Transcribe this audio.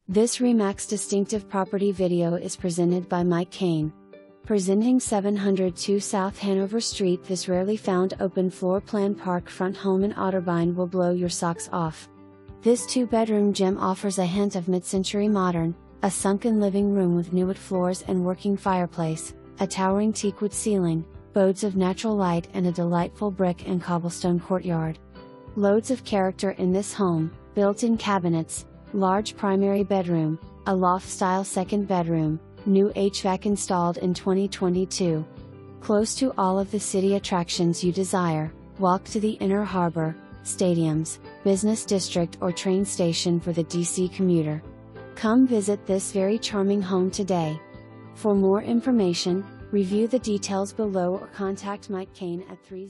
This Remax distinctive property video is presented by Mike Kane. Presenting 702 South Hanover Street, this rarely found open floor plan park front home in Otterbein will blow your socks off. This 2-bedroom gem offers a hint of mid-century modern, a sunken living room with new wood floors and working fireplace, a towering teak wood ceiling, bodes of natural light and a delightful brick and cobblestone courtyard. Loads of character in this home: built-in cabinets, large primary bedroom, a loft-style second bedroom, new HVAC installed in 2022. Close to all of the city attractions you desire, walk to the inner harbor, stadiums, business district or train station for the DC Commuter. Come visit this very charming home today. For more information, review the details below or contact Mike Kane at 30